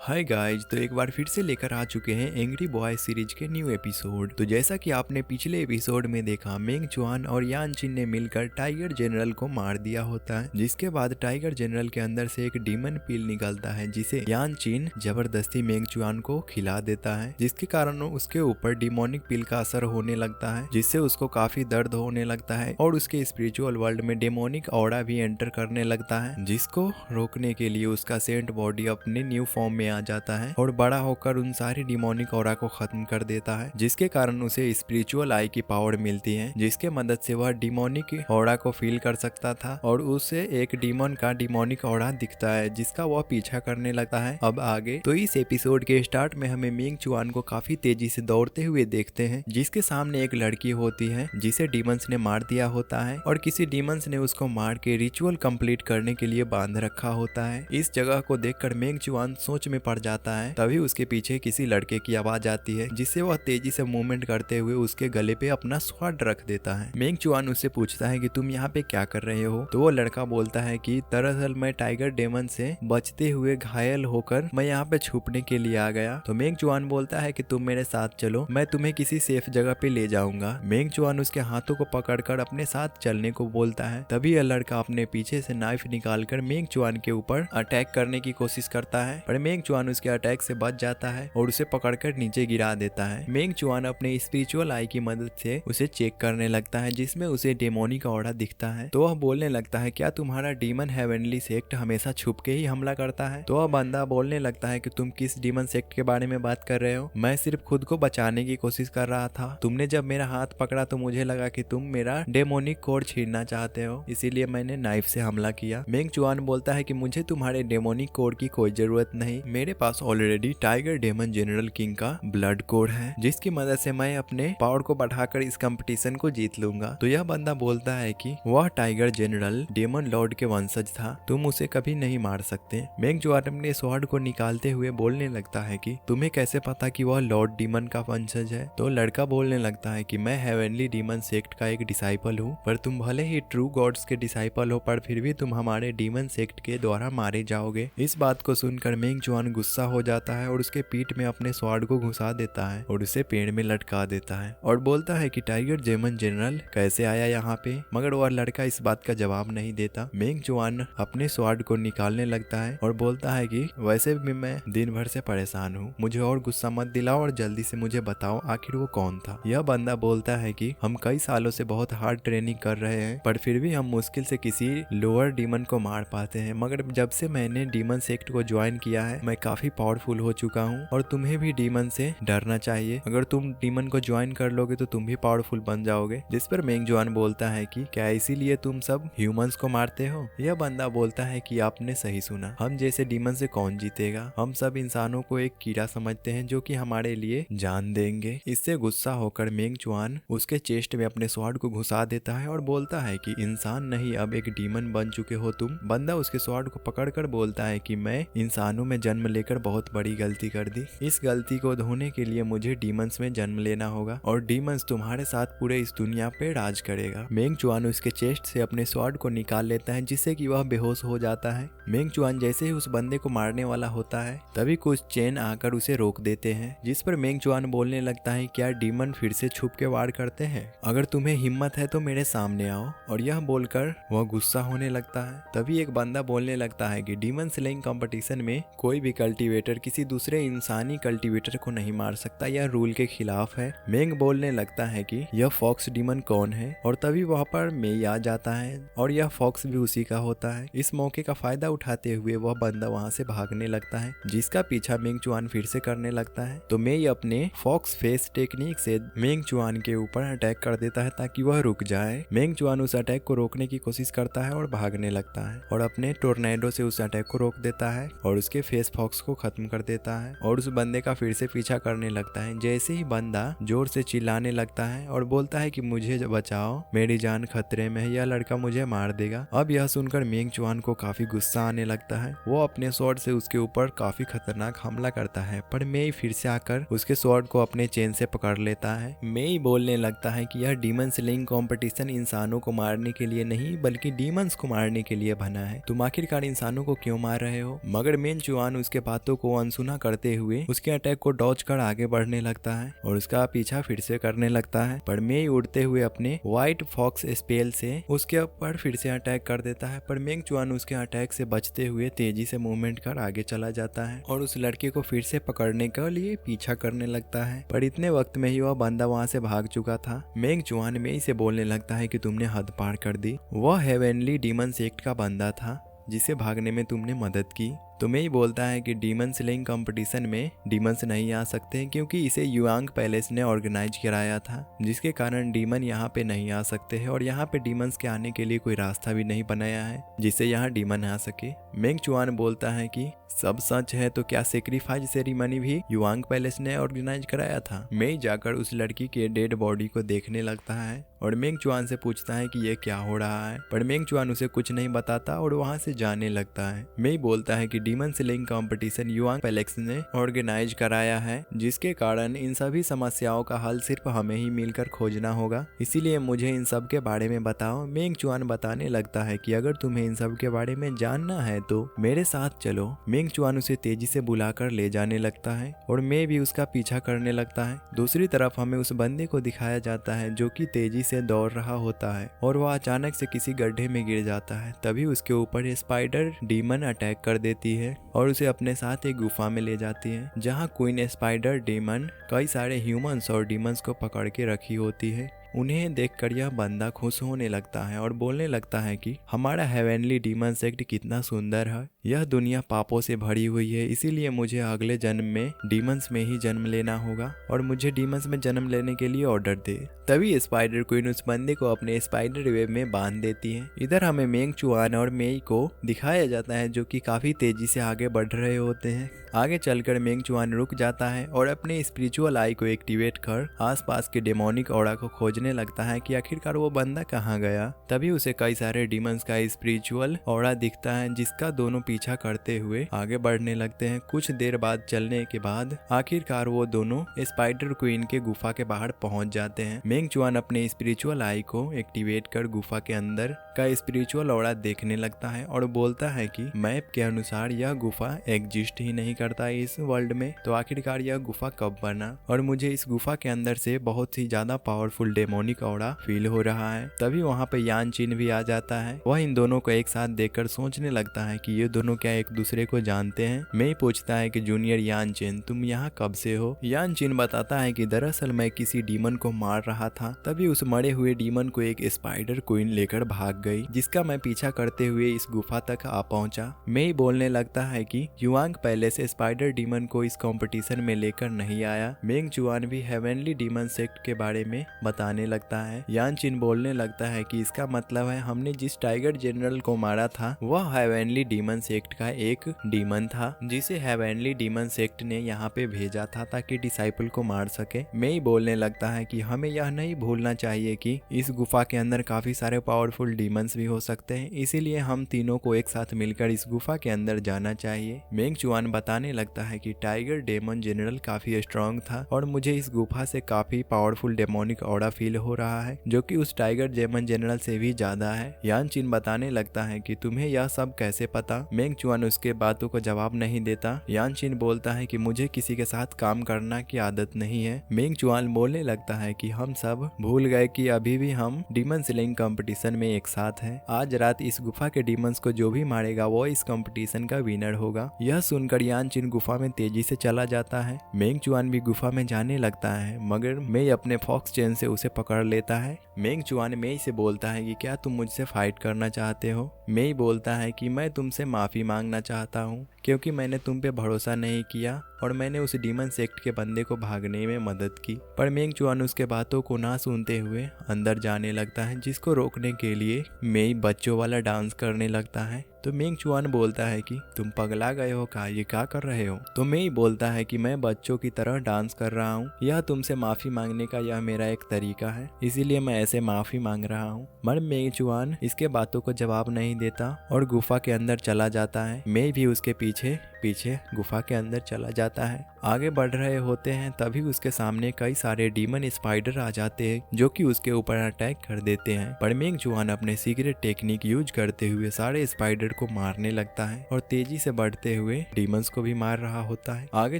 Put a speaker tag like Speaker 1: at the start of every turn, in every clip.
Speaker 1: Hi guys, तो एक बार फिर से लेकर आ चुके हैं एंग्री बॉय सीरीज के न्यू एपिसोड। तो जैसा कि आपने पिछले एपिसोड में देखा, मेंग चुआन और यान चिन ने मिलकर टाइगर जनरल को मार दिया होता है, जिसके बाद टाइगर जनरल के अंदर से एक डीमन पिल निकलता है जिसे यान चिन जबरदस्ती मेंग चुआन को खिला देता है, जिसके कारण उसके ऊपर डिमोनिक पिल का असर होने लगता है, जिससे उसको काफी दर्द होने लगता है और उसके स्पिरिचुअल वर्ल्ड में डेमोनिक ऑरा भी एंटर करने लगता है, जिसको रोकने के लिए उसका सेंट बॉडी अपने न्यू फॉर्म में आ जाता है और बड़ा होकर उन सारी डिमोनिक ऑरा को खत्म कर देता है, जिसके कारण उसे स्पिरिचुअल आई की पावर मिलती है, जिसके मदद से वह डिमोनिक ऑरा को फील कर सकता था और उसे एक डीमन का डिमोनिक ऑरा दिखता है जिसका वह पीछा करने लगता है। अब आगे तो इस एपिसोड के स्टार्ट में हमें मेंग चुआन को काफी तेजी से दौड़ते हुए देखते हैं, जिसके सामने एक लड़की होती है जिसे डीमंस ने मार दिया होता है और किसी डीमंस ने उसको मार के रिचुअल कंप्लीट करने के लिए बांध रखा होता है। इस जगह को देखकर मेंग चुआन सोच में पड़ जाता है। तभी उसके पीछे किसी लड़के की आवाज आती है, जिससे वह तेजी से मूवमेंट करते हुए उसके गले पे अपना स्वॉर्ड रख देता है। मेंग चुआन उससे पूछता है कि तुम यहाँ पे क्या कर रहे हो? तो वो लड़का बोलता है कि दरअसल मैं टाइगर डेमन से बचते हुए घायल होकर मैं यहाँ पे छुपने के लिए आ गया। तो मेंग चुआन बोलता है कि तुम मेरे साथ चलो, मैं तुम्हें किसी सेफ जगह पे ले जाऊंगा। मेंग चुआन उसके हाथों को पकड़कर अपने साथ चलने को बोलता है। तभी यह लड़का अपने पीछे से नाइफ निकालकर मेंग चुआन के ऊपर अटैक करने की कोशिश करता है, पर मेंग चुआन उसके अटैक से बच जाता है और उसे पकड़कर नीचे गिरा देता है। मेंग चुआन अपने स्पिरिचुअल आई की मदद से उसे चेक करने लगता है, जिसमें उसे डेमोनिक ऑरा दिखता है। तो वह बोलने लगता है, क्या तुम्हारा डीमन हेवनली सेक्ट हमेशा छुप के ही हमला करता है? तो वह बंदा बोलने लगता है कि तुम किस डीमन सेक्ट के बारे में बात कर रहे हो? मैं सिर्फ खुद को बचाने की कोशिश कर रहा था। तुमने जब मेरा हाथ पकड़ा तो मुझे लगा कि तुम मेरा डेमोनिक कोड छीनना चाहते हो, इसीलिए मैंने नाइफ से हमला किया। मेंग चुआन बोलता है कि मुझे तुम्हारे डेमोनिक कोड की कोई जरूरत नहीं, मेरे पास already tiger demon general king का ब्लड कोड है, जिसकी मदद से मैं अपने पावर को बढ़ाकर इस कंपटीशन को जीत लूंगा। तो यह बंदा बोलता है कि वह टाइगर जनरल डेमन लॉर्ड के वंशज था, तुम उसे कभी नहीं मार सकते। मेंग चुआन अपने स्वॉर्ड को निकालते हुए बोलने लगता है कि तुम्हें कैसे पता कि वह लॉर्ड डीमन का वंशज है? तो लड़का बोलने लगता है कि मैं हेवनली डीमन सेक्ट का एक डिसाइपल हूँ, पर तुम भले ही ट्रू गॉड्स के डिसाइपल हो, पर फिर भी तुम हमारे डीमन सेक्ट के द्वारा मारे जाओगे। इस बात को सुनकर मेंग चुआन गुस्सा हो जाता है और उसके पीठ में अपने स्वॉर्ड को घुसा देता है और उसे पेड़ में लटका देता है और बोलता है कि टाइगर डेमन जनरल कैसे आया यहाँ पे? मगर वह लड़का इस बात का जवाब नहीं देता। मेंग चुआन अपने स्वॉर्ड को निकालने लगता है और बोलता है कि वैसे भी मैं दिन भर से परेशान हूँ, मुझे और गुस्सा मत दिलाओ और जल्दी से मुझे बताओ आखिर वो कौन था। यह बंदा बोलता है कि हम कई सालों से बहुत हार्ड ट्रेनिंग कर रहे हैं, पर फिर भी हम मुश्किल से किसी लोअर डीमन को मार पाते हैं, मगर जब से मैंने डीमन सेक्ट को ज्वाइन किया है मैं काफी पावरफुल हो चुका हूँ और तुम्हें भी डीमन से डरना चाहिए। अगर तुम डीमन को ज्वाइन कर लोगे तो तुम भी पावरफुल बन जाओगे। जिस पर मेंग चुआन बोलता है कि क्या इसीलिए तुम सब ह्यूमंस को मारते हो? यह बंदा बोलता है कि आपने सही सुना, हम जैसे डीमन से कौन जीतेगा? हम सब इंसानों को एक कीड़ा समझते हैं जो कि हमारे लिए जान देंगे। इससे गुस्सा होकर मेंग चुआन उसके चेस्ट में अपने स्वॉर्ड को घुसा देता है और बोलता है कि इंसान नहीं, अब एक डीमन बन चुके हो तुम। बंदा उसके स्वॉर्ड को पकड़कर बोलता है कि मैं इंसानों में जन्म लेकर बहुत बड़ी गलती कर दी, इस गलती को धोने के लिए मुझे डीमंस में जन्म लेना होगा और डीमंस तुम्हारे साथ पूरे इस दुनिया पे राज करेगा। मेंग चुआन उसके चेस्ट से अपने स्वॉर्ड को निकाल लेता है, जिससे कि वह बेहोश हो जाता है। मेंग चुआन जैसे ही उस बंदे को मारने वाला होता है तभी कुछ चेन आकर उसे रोक देते हैं, जिस पर मेंग चुआन बोलने लगता है क्या डीमन फिर से छुप के वार करते हैं? अगर तुम्हें हिम्मत है तो मेरे सामने आओ। और यह बोलकर वह गुस्सा होने लगता है। तभी एक बंदा बोलने लगता है कि डीमन स्लेइंग कंपटीशन में कोई भी कल्टीवेटर किसी दूसरे इंसानी कल्टीवेटर को नहीं मार सकता, यह रूल के खिलाफ है। मेंग बोलने लगता है कि यह फॉक्स डीमन कौन है और तभी वहाँ पर मेई आ जाता है और यह फॉक्स भी उसी का होता है। इस मौके का फायदा उठाते हुए वह बंदा वहाँ से भागने लगता है, जिसका पीछा मेंग चुआन फिर से करने लगता है। तो मेई अपने फॉक्स फेस टेक्निक से मेंग चुआन के ऊपर अटैक कर देता है ताकि वह रुक जाए। मेंग चुआन उस अटैक को रोकने की कोशिश करता है और भागने लगता है और अपने टोर्नेडो से उस अटैक को रोक देता है और उसके फेस फॉक्स को खत्म कर देता है और उस बंदे का फिर से पीछा करने लगता है। जैसे ही बंदा जोर से चिल्लाने लगता है और बोलता है कि मुझे बचाओ, मेरी जान खतरे में है, यह लड़का मुझे मार देगा। अब यह सुनकर मेंग चुआन को काफी गुस्सा आने लगता है। वो अपने स्वॉर्ड से उसके ऊपर काफी खतरनाक हमला करता है, पर मेई फिर से आकर उसके स्वॉर्ड को अपने चेन से पकड़ लेता है। मेई बोलने लगता है कि यह डीमन स्लेइंग कंपटीशन इंसानों को मारने के लिए नहीं बल्कि डीमंस को मारने के लिए बना है, तुम आखिरकार इंसानों को क्यों मार रहे हो? मगर मेंग चुआन उसके बातों को अनसुना करते हुए उसके अटैक को डॉज कर आगे बढ़ने लगता है और उसका पीछा फिर से करने लगता है, पर मेई उड़ते हुए अपने व्हाइट फॉक्स स्पेल से उसके ऊपर फिर से अटैक कर देता है। पर मेंग चुआन उसके अटैक से बचते हुए तेजी से मूवमेंट कर आगे चला जाता है और उस लड़के को फिर से पकड़ने के लिए पीछा करने लगता है। पर इतने वक्त में ही वह बंदा वहां से भाग चुका था। मेंग चुआन मेई से बोलने लगता है कि तुमने हद पार कर दी। वह हेवनली डीमन सेक्ट का बंदा था जिसे भागने में तुमने मदद की। तो मेई बोलता है कि डीमन स्लेइंग कंपटीशन में डीमंस नहीं आ सकते क्योंकि इसे युआंग पैलेस ने ऑर्गेनाइज कराया था, जिसके कारण डीमन यहाँ पे नहीं आ सकते हैं और यहाँ पे डीमंस के आने के लिए कोई रास्ता भी नहीं बनाया है जिससे यहाँ डीमन आ सके। मेंग चुआन बोलता है कि सब सच है तो क्या सेक्रीफाइस सेरेमनी भी युआंग पैलेस ने ऑर्गेनाइज कराया था। मेई जाकर उस लड़की के डेड बॉडी को देखने लगता है और मेंग चुआन से पूछता है कि ये क्या हो रहा है, पर मेंग चुआन उसे कुछ नहीं बताता और वहाँ से जाने लगता है। मेई बोलता है कि डीमन स्लेइंग कंपटीशन युआंग पैलेस ने ऑर्गेनाइज कराया है, जिसके कारण इन सभी समस्याओं का हल सिर्फ हमें ही मिलकर खोजना होगा, इसीलिए मुझे इन सब के बारे में बताओ। मेंग चुआन बताने लगता है कि अगर तुम्हें इन सब के बारे में जानना है तो मेरे साथ चलो। मेंग चुआन उसे तेजी से बुलाकर ले जाने लगता है और मैं भी उसका पीछा करने लगता है। दूसरी तरफ हमें उस बंदे को दिखाया जाता है जो कि तेजी से दौड़ रहा होता है और वह अचानक से किसी गड्ढे में गिर जाता है। तभी उसके ऊपर स्पाइडर डीमन अटैक कर देती है और उसे अपने साथ एक गुफा में ले जाती है जहाँ क्वीन स्पाइडर डीमन कई सारे ह्यूमंस और डीमंस को पकड़ के रखी होती है। उन्हें देखकर यह बंदा खुश होने लगता है और बोलने लगता है कि हमारा हेवनली डीमन सेक्ट कितना सुंदर है। यह दुनिया पापों से भरी हुई है, इसीलिए मुझे अगले जन्म में डीमंस में ही जन्म लेना होगा और मुझे डीमंस में जन्म लेने के लिए ऑर्डर दे। तभी स्पाइडर क्वीन उस बंदे को अपने स्पाइडर वेब में बांध देती है। इधर हमें मेंग चुआन और मेई को दिखाया जाता है जो कि काफी तेजी से आगे बढ़ रहे होते हैं। आगे चलकर मेंग चुआन रुक जाता है और अपने स्पिरिचुअल आई को एक्टिवेट कर आसपास के डेमोनिक ऑरा को खोजने लगता है कि आखिरकार वो बंदा कहाँ गया। तभी उसे कई सारे डीमंस का स्पिरिचुअल ऑरा दिखता है जिसका दोनों पीछा करते हुए आगे बढ़ने लगते हैं। कुछ देर बाद चलने के बाद आखिरकार वो दोनों स्पाइडर क्वीन के गुफा के बाहर पहुंच जाते हैं। मेंग चुआन अपने स्पिरिचुअल आई को एक्टिवेट कर गुफा के अंदर का स्पिरिचुअल ऑरा देखने लगता है और बोलता है कि मैप के अनुसार यह गुफा एग्जिस्ट ही नहीं करता इस वर्ल्ड में, तो आखिरकार यह गुफा कब बना और मुझे इस गुफा के अंदर से बहुत ही ज्यादा पावरफुल डेमोनिक ऑरा फील हो रहा है। तभी वहाँ पे यान चिन भी आ जाता है। वह इन दोनों को एक साथ देखकर सोचने लगता है कि ये दोनों क्या एक दूसरे को जानते हैं। मैं पूछता है कि जूनियर यान चिन तुम यहाँ कब से हो। यान चिन बताता है कि दरअसल मैं किसी डीमन को मार रहा था, तभी उस मरे हुए डीमन को एक स्पाइडर क्वीन लेकर भाग गई जिसका मैं पीछा करते हुए इस गुफा तक आ पहुंचा। मैं बोलने लगता है कि युआंग पैलेस स्पाइडर डीमन को इस कंपटीशन में लेकर नहीं आया। मेंग चुआन भी हेवनली डीमन सेक्ट के बारे में बताने लगता है। यान चिन बोलने लगता है कि इसका मतलब है हमने जिस टाइगर जनरल को मारा था वह हेवनली डीमन सेक्ट का एक डीमन था जिसे हेवनली डीमन सेक्ट ने यहाँ पे भेजा था ताकि डिसाइपल को मार सके। मैं बोलने लगता है कि हमें यह नहीं भूलना चाहिए कि इस गुफा के अंदर काफी सारे पावरफुल डीमंस भी हो सकते हैं, इसीलिए हम तीनों को एक साथ मिलकर इस गुफा के अंदर जाना चाहिए। मेंग चुआन बताने लगता है कि टाइगर डेमन जनरल काफी स्ट्रांग था और मुझे इस गुफा से काफी पावरफुल डेमोनिक ऑरा फील हो रहा है जो कि उस टाइगर डेमन जनरल से भी ज्यादा है। यान चिन बताने लगता है कि तुम्हें यह सब कैसे पता। मेंग चुआन उसके बातों को जवाब नहीं देता। यान चिन बोलता है कि मुझे किसी के साथ काम करना की आदत नहीं है। मेंग चुआन बोलने लगता है कि हम सब भूल गए कि अभी भी हम डीमन स्लेइंग कंपटीशन में एक साथ हैं। आज रात इस गुफा के डीमंस को जो भी मारेगा वो इस कंपटीशन का विनर होगा। यह सुनकर यान चिन गुफा में तेजी से चला जाता है। मेंग चुआन भी गुफा में जाने लगता है मगर मेई अपने फॉक्स चेन से उसे पकड़ लेता है। मेंग चुआन मेई से बोलता है कि क्या तुम मुझसे फाइट करना चाहते हो। मेई बोलता है कि मैं तुमसे माफी मांगना चाहता हूँ क्योंकि मैंने तुम पे भरोसा नहीं किया और मैंने उस डीमन सेक्ट के बंदे को भागने में मदद की। पर मेंग चुआन उसके बातों को ना सुनते हुए अंदर जाने लगता है जिसको रोकने के लिए मेई बच्चों वाला डांस करने लगता है। तो मेंग चुआन बोलता है कि तुम पगला गए हो का, ये क्या कर रहे हो। तो मेई बोलता है कि मैं बच्चों की तरह डांस कर रहा हूँ, यह तुमसे माफी मांगने का यह मेरा एक तरीका है, इसीलिए मैं से माफी मांग रहा हूँ। मगर मेंग चुआन इसके बातों को जवाब नहीं देता और गुफा के अंदर चला जाता है। मेई भी उसके पीछे पीछे गुफा के अंदर चला जाता है। आगे बढ़ रहे होते हैं तभी उसके सामने कई सारे डीमन स्पाइडर आ जाते हैं जो कि उसके ऊपर अटैक कर देते हैं। पर मेंग चुआन अपने सीक्रेट टेक्निक यूज करते हुए सारे स्पाइडर को मारने लगता है और तेजी से बढ़ते हुए डीमंस को भी मार रहा होता है। आगे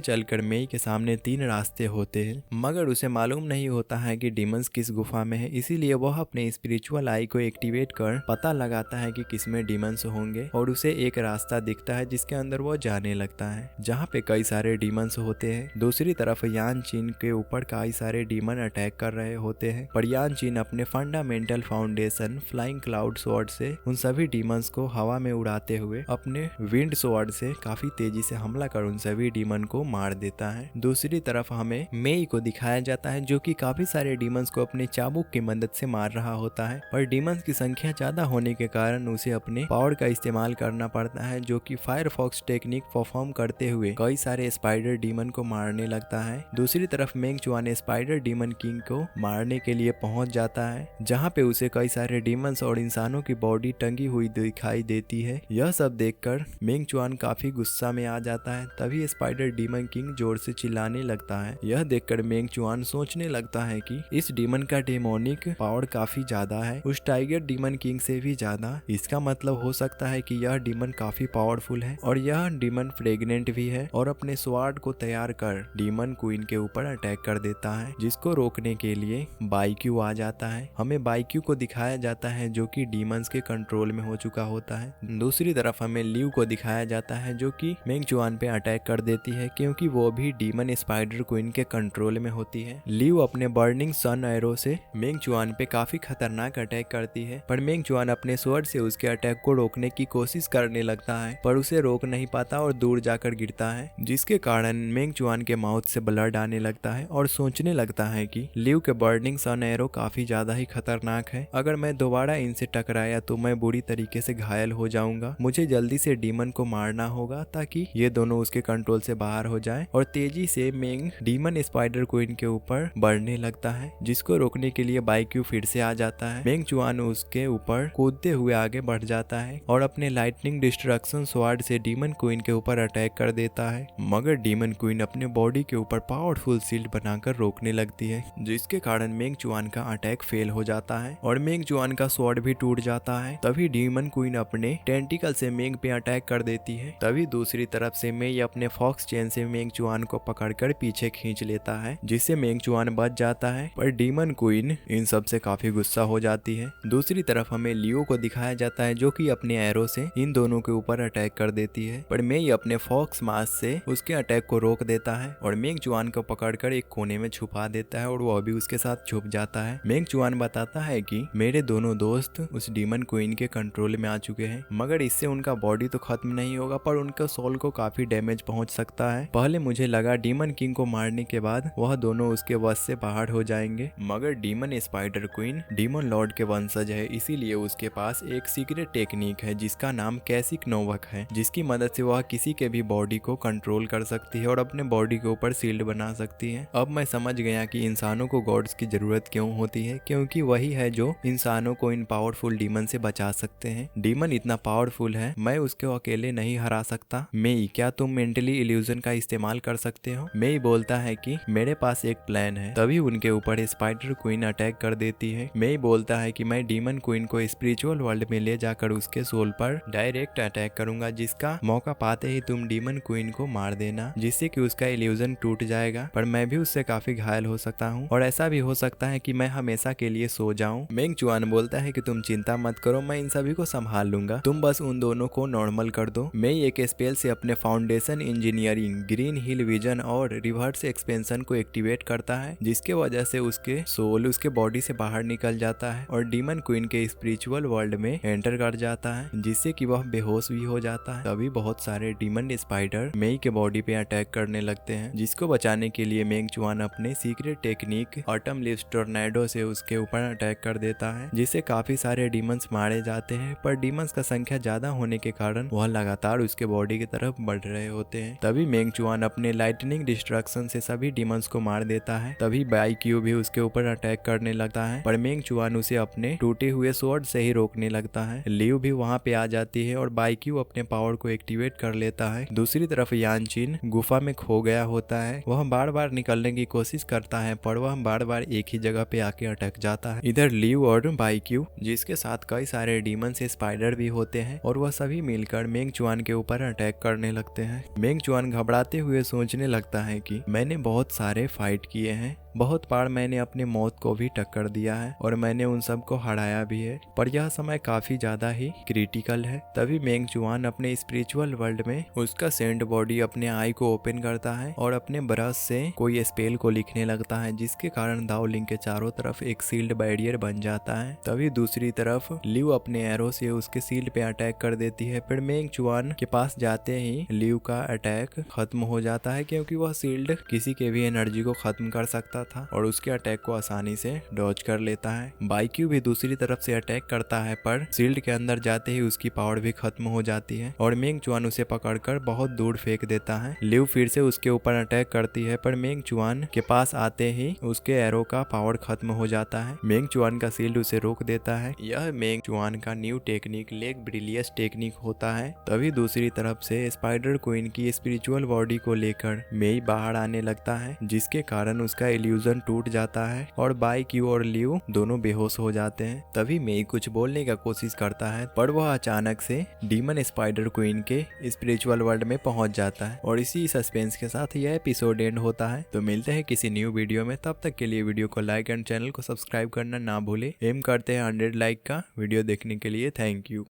Speaker 1: चलकर मेई के सामने 3 रास्ते होते हैं मगर उसे मालूम नहीं होता है कि डीमंस किस गुफा में है, इसीलिए वह अपने स्पिरिचुअल आई को एक्टिवेट कर पता लगाता है कि किसमें डीमंस होंगे और उसे एक रास्ता दिखता है जिसके अंदर वो जाने लगता है जहाँ पे कई सारे डीमंस होते हैं। दूसरी तरफ यान चीन के ऊपर कई सारे डीमन अटैक कर रहे होते हैं पर यान चीन अपने fundamental foundation flying cloud sword से उन सभी डीमंस को हवा में उड़ाते हुए अपने विंड स्वॉर्ड से काफी तेजी से हमला कर उन सभी डीमन को मार देता है। दूसरी तरफ हमें मेई को दिखाया जाता है जो कि काफी सारे डीमंस को अपने चाबुक की मदद से मार रहा होता है पर डीमंस की संख्या ज्यादा होने के कारण उसे अपने पावर का इस्तेमाल करना पड़ता है जो कि फायरफॉक्स टेक्निक परफॉर्म करते हुए कई सारे स्पाइडर डीमन को मारने लगता है। दूसरी तरफ मेंग चुआन स्पाइडर डीमन किंग को मारने के लिए पहुंच जाता है जहां पे उसे कई सारे डीमंस और इंसानों की बॉडी टंगी हुई दिखाई देती है। यह सब देखकर मेंग चुआन काफी गुस्सा में आ जाता है। तभी स्पाइडर डीमन किंग जोर से चिल्लाने लगता है। यह देखकर मेंग चुआन सोचने लगता है कि इस डीमन का डेमोनिक पावर काफी ज्यादा है, उस टाइगर डीमन किंग से भी ज्यादा। इसका मतलब हो सकता है कि यह डीमन काफी पावरफुल है और यह डीमन प्रेग्नेंट भी है और अपने स्वार्ड को तैयार कर डीमन क्वीन के ऊपर अटैक कर देता है जिसको रोकने के लिए बाइक्यू आ जाता है। हमें बाइक्यू को दिखाया जाता है जो कि डीमंस के कंट्रोल में हो चुका होता है। दूसरी तरफ हमें लिव को दिखाया जाता है जो कि मेंग चुआन पे अटैक कर देती है क्योंकि वो भी डीमन स्पाइडर क्वीन के कंट्रोल में होती है। लिव अपने बर्निंग सन एरो से मेंग चुआन पे काफी खतरनाक अटैक करती है पर मेंग चुआन अपने स्वॉर्ड से उसके अटैक को रोकने की कोशिश करने लगता है पर उसे रोक नहीं पाता और दूर जाकर गिरता है जिसके कारण मेंग चुआन के माउथ से ब्लड आने लगता है और सोचने लगता है कि लिव के बर्निंग सन एरो काफी ज्यादा ही खतरनाक है। अगर मैं दोबारा इनसे टकराया तो मैं बुरी तरीके से घायल हो जाऊंगा। मुझे जल्दी से डीमन को मारना होगा ताकि ये दोनों उसके कंट्रोल से बाहर हो जाएं और तेजी से मेंग डीमन स्पाइडर क्वीन के ऊपर बढ़ने लगता है जिसको रोकने के लिए बाइक्यू फिर से आ जाता है। मेंग चुआन उसके ऊपर कूदते हुए आगे बढ़ जाता है और अपने लाइटनिंग डिस्ट्रक्शन स्वॉर्ड से डीमन क्वीन के ऊपर अटैक कर देता है मगर डीमन क्वीन अपने बॉडी के ऊपर पावरफुल शील्ड बनाकर रोकने लगती है जिसके कारण मेंग चुआन का अटैक फेल हो जाता है और मेंग चुआन का स्वॉर्ड भी टूट जाता है। तभी डीमन क्वीन अपने टेंटिकल से मेंग पे अटैक कर देती है। तभी दूसरी तरफ से मेई अपने फॉक्स चेन से मेंग चुआन को पकड़कर पीछे खींच लेता है जिससे मेंग चुआन बच जाता है पर डीमन क्वीन इन सब से काफी गुस्सा हो जाती है। दूसरी तरफ हमें लियो को दिखाया जाता है जो कि अपने एरो से इन दोनों के ऊपर अटैक कर देती है पर मेई अपने फॉक्स मास्क से उसके अटैक को रोक देता है और मेंग चुआन को पकड़कर एक कोने में छुपा देता है और वह भी उसके साथ छुप जाता है। मेंग चुआन बताता है कि मेरे दोनों दोस्त उस डीमन क्वीन के कंट्रोल में आ चुके हैं मगर इससे उनका बॉडी तो खत्म नहीं होगा पर उनका सोल को काफी डैमेज पहुंच सकता है। पहले मुझे लगा डीमन किंग को मारने के बाद वह दोनों उसके वश से बाहर हो जाएंगे मगर demon spider queen demon Lord के वंशज है इसीलिए उसके पास एक सीक्रेट टेक्निक है जिसका नाम कैसिक नोवक है जिसकी मदद से वह किसी के भी बॉडी को कंट्रोल कर सकती है और अपने बॉडी के ऊपर शील्ड बना सकती है। अब मैं समझ गया कि इंसानों को गॉड्स की जरूरत क्यों होती है क्योंकि वही है जो इंसानों को इन पावरफुल डीमन से बचा सकते हैं। डीमन इतना पावरफुल है मैं उसको अकेले नहीं हरा सकता। मेई क्या तुम मेंटली इल्यूजन का इस्तेमाल कर सकते हो? मेई बोलता है कि मेरे पास एक प्लान है। तभी उनके ऊपर स्पाइडर क्वीन अटैक कर देती है। मेई बोलता है कि मैं डीमन क्वीन को स्पिरिचुअल वर्ल्ड में ले जाकर उसके सोल पर डायरेक्ट अटैक करूंगा जिसका मौका पाते ही तुम डीमन क्वीन को मार देना जिससे कि उसका इल्यूजन टूट जाएगा पर मैं भी उससे काफी घायल हो सकता हूँ और ऐसा भी हो सकता है कि मैं हमेशा के लिए सो जाऊं। मेंग चुआन बोलता है कि तुम चिंता मत करो मैं इन सभी को संभाल लूंगा तुम बस उन दोनों को नॉर्मल कर दो। मेई एक स्पेल से अपने foundation engineering Green Hill vision और रिवर्स एक्सपेंशन को एक्टिवेट करता है जिसके वजह से उसके सोल उसके बॉडी से बाहर निकल जाता है और डीमन क्वीन के स्पिरिचुअल वर्ल्ड में एंटर कर जाता है जिससे कि वह बेहोश भी हो जाता है। तभी बहुत सारे डीमन स्पाइडर मेई के बॉडी पे अटैक करने लगते हैं जिसको बचाने के लिए मेंग चुआन अपने secret technique autumn leaves tornado से उसके ऊपर अटैक कर देता है जिससे काफी सारे डीमंस मारे जाते हैं पर डीमंस का संख्या ज्यादा होने के कारण वह लगातार उसके बॉडी की तरफ बढ़ रहे होते हैं। तभी मेंग चुआन अपने लाइटनिंग डिस्ट्रक्शन से सभी डीमंस को मार देता है। तभी बाइक्यू भी उसके ऊपर अटैक करने लगता करता है पर मेंग चुआन उसे अपने टूटे हुए स्वॉर्ड से ही रोकने लगता है। लियू भी वहाँ पे आ जाती है और बाइक्यू अपने पावर को एक्टिवेट कर लेता है। दूसरी तरफ यानचिन गुफा में खो गया होता है। वह बार बार निकलने की कोशिश करता है पर वह बार बार एक ही जगह पे आके अटक जाता है। इधर लियू और बाइक्यू जिसके साथ कई सारे डीमन से स्पाइडर भी होते हैं और वह सभी मिलकर मेंग चुआन के ऊपर अटैक करने लगते हैं। मेंग चुआन घबराते हुए सोचने लगता है कि मैंने बहुत सारे फाइट किए हैं, बहुत बार मैंने अपनी मौत को भी टक्कर दिया है और मैंने उन सब को हराया भी है, पर यह समय काफी ज्यादा ही क्रिटिकल है। तभी मेंग चुआन अपने स्पिरिचुअल वर्ल्ड में उसका सेंट बॉडी अपने आई को ओपन करता है और अपने ब्रश से कोई स्पेल को लिखने लगता है, जिसके कारण दाओ लिंक के चारों तरफ एक सील्ड बैरियर बन जाता है। तभी दूसरी तरफ लियू अपने एरो से उसके सील्ड पे अटैक कर देती है। फिर मेंग चुआन के पास जाते ही लियू का अटैक खत्म हो जाता है, क्योंकि वह सील्ड किसी के भी एनर्जी को खत्म कर सकता था और उसके अटैक को आसानी से डॉज कर लेता है। बाइक्यू भी दूसरी तरफ से अटैक करता है पर शील्ड के अंदर जाते ही उसकी पावर भी खत्म हो जाती है और मेंग चुआन उसे पकड़कर बहुत दूर फेंक देता है। लियू फिर से उसके ऊपर अटैक करती है पर मेंग चुआन के पास आते ही उसके एरो का पावर खत्म हो जाता है। मेंग चुआन का शील्ड उसे रोक देता है। यह मेंग चुआन का न्यू टेक्निक लेग ब्रिलियस टेक्निक होता है। तभी दूसरी तरफ से स्पाइडर क्वीन की स्पिरिचुअल बॉडी को लेकर मेई बाहर आने लगता है, जिसके कारण उसका इल्यूजन टूट जाता है और बाइक्यू और लियू दोनों बेहोश हो जाते हैं। तभी मेई कुछ बोलने का कोशिश करता है पर वह अचानक से डीमन स्पाइडर क्वीन के स्पिरिचुअल वर्ल्ड में पहुंच जाता है और इसी सस्पेंस के साथ यह एपिसोड एंड होता है। तो मिलते हैं किसी न्यू वीडियो में, तब तक के लिए वीडियो को लाइक एंड चैनल को सब्सक्राइब करना ना भूले। एम करते हैं 100 लाइक का वीडियो देखने के लिए। Thank you.